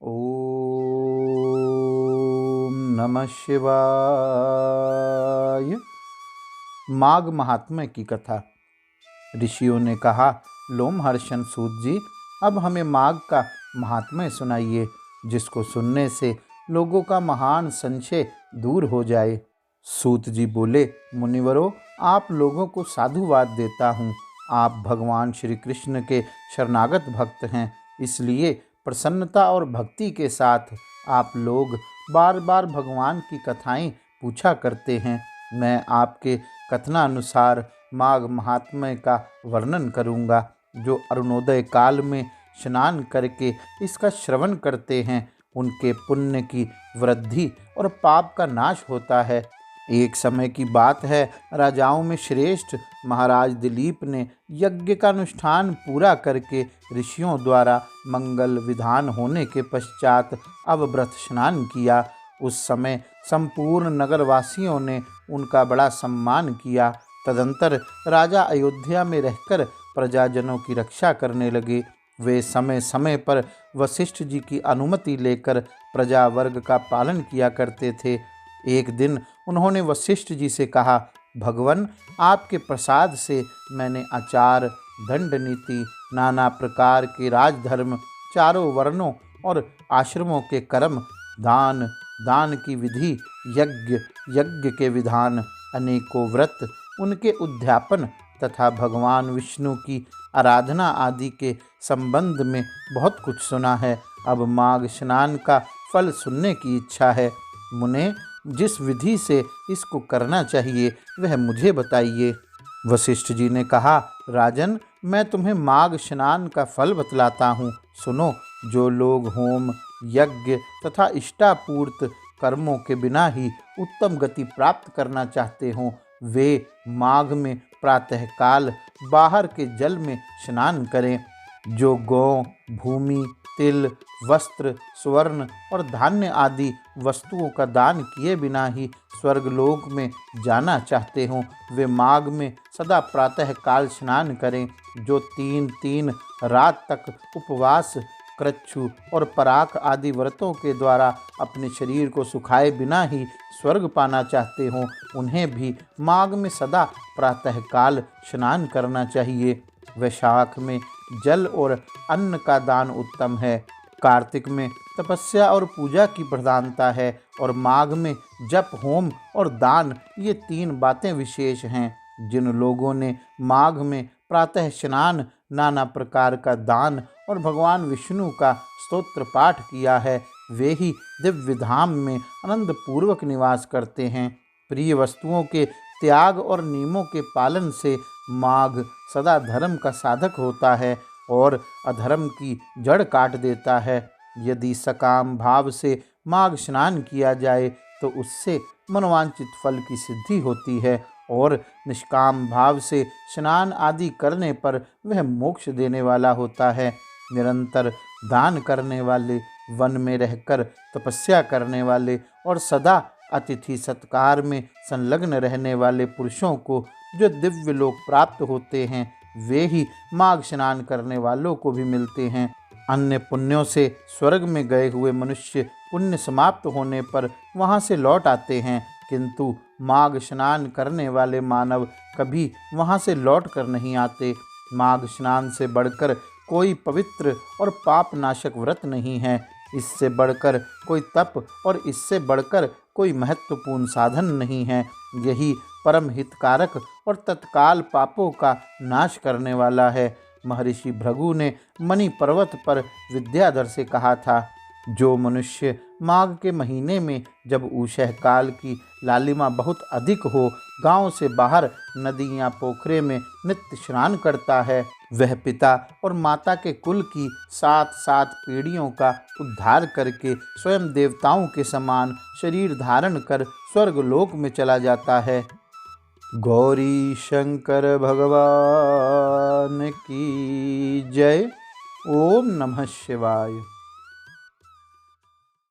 ओम नमः शिवाय। माघ महात्म्य की कथा। ऋषियों ने कहा, लोमहर्षण सूत जी, अब हमें माघ का महात्म्य सुनाइए, जिसको सुनने से लोगों का महान संशय दूर हो जाए। सूत जी बोले, मुनिवरों, आप लोगों को साधुवाद देता हूँ। आप भगवान श्री कृष्ण के शरणागत भक्त हैं, इसलिए प्रसन्नता और भक्ति के साथ आप लोग बार बार भगवान की कथाएं पूछा करते हैं। मैं आपके कथनानुसार माघ महात्म्य का वर्णन करूंगा। जो अरुणोदय काल में स्नान करके इसका श्रवण करते हैं, उनके पुण्य की वृद्धि और पाप का नाश होता है। एक समय की बात है, राजाओं में श्रेष्ठ महाराज दिलीप ने यज्ञ का अनुष्ठान पूरा करके ऋषियों द्वारा मंगल विधान होने के पश्चात अवव्रत स्नान किया। उस समय संपूर्ण नगरवासियों ने उनका बड़ा सम्मान किया। तदंतर राजा अयोध्या में रहकर प्रजाजनों की रक्षा करने लगे। वे समय समय पर वशिष्ठ जी की अनुमति लेकर प्रजा वर्ग का पालन किया करते थे। एक दिन उन्होंने वशिष्ठ जी से कहा, भगवन, आपके प्रसाद से मैंने आचार, दंड नीति, नाना प्रकार के राजधर्म, चारों वर्णों और आश्रमों के कर्म, दान, दान की विधि, यज्ञ, यज्ञ के विधान, अनेकों व्रत, उनके उद्यापन तथा भगवान विष्णु की आराधना आदि के संबंध में बहुत कुछ सुना है। अब माघ स्नान का फल सुनने की इच्छा है। मुने, जिस विधि से इसको करना चाहिए वह मुझे बताइए। वशिष्ठ जी ने कहा, राजन, मैं तुम्हें माघ स्नान का फल बतलाता हूँ, सुनो। जो लोग होम, यज्ञ तथा इष्टापूर्त कर्मों के बिना ही उत्तम गति प्राप्त करना चाहते हों, वे माघ में प्रातःकाल बाहर के जल में स्नान करें। जो गौ, भूमि, तिल, वस्त्र, स्वर्ण और धान्य आदि वस्तुओं का दान किए बिना ही स्वर्गलोक में जाना चाहते हों, वे माघ में सदा प्रातःकाल स्नान करें। जो 3 रात तक उपवास, कृच्छ्रु और पराख आदि व्रतों के द्वारा अपने शरीर को सुखाए बिना ही स्वर्ग पाना चाहते हों, उन्हें भी माघ में सदा प्रातःकाल स्नान करना चाहिए। वैशाख में जल और अन्न का दान उत्तम है। कार्तिक में तपस्या और पूजा की प्रधानता है और माघ में जप, होम और दान, ये 3 बातें विशेष हैं। जिन लोगों ने माघ में प्रातः स्नान, नाना प्रकार का दान और भगवान विष्णु का स्तोत्र पाठ किया है, वे ही दिव्य धाम में आनंद पूर्वक निवास करते हैं। प्रिय वस्तुओं के त्याग और नियमों के पालन से माघ सदा धर्म का साधक होता है और अधर्म की जड़ काट देता है। यदि सकाम भाव से माघ स्नान किया जाए तो उससे मनोवांछित फल की सिद्धि होती है और निष्काम भाव से स्नान आदि करने पर वह मोक्ष देने वाला होता है। निरंतर दान करने वाले, वन में रहकर तपस्या करने वाले और सदा अतिथि सत्कार में संलग्न रहने वाले पुरुषों को जो दिव्य लोक प्राप्त होते हैं, वे ही माघ स्नान करने वालों को भी मिलते हैं। अन्य पुण्यों से स्वर्ग में गए हुए मनुष्य पुण्य समाप्त होने पर वहां से लौट आते हैं, किंतु माघ स्नान करने वाले मानव कभी वहां से लौट कर नहीं आते। माघ स्नान से बढ़कर कोई पवित्र और पाप नाशक व्रत नहीं है। इससे बढ़कर कोई तप और इससे बढ़कर कोई महत्वपूर्ण साधन नहीं है। यही परम हितकारक और तत्काल पापों का नाश करने वाला है। महर्षि भृगु ने मणि पर्वत पर विद्याधर से कहा था, जो मनुष्य माघ के महीने में, जब उषः काल की लालिमा बहुत अधिक हो, गांव से बाहर नदी या पोखरे में नित्य स्नान करता है, वह पिता और माता के कुल की 7 पीढ़ियों का उद्धार करके स्वयं देवताओं के समान शरीर धारण कर स्वर्गलोक में चला जाता है। गौरी शंकर भगवान की जय। ओम नमः शिवाय।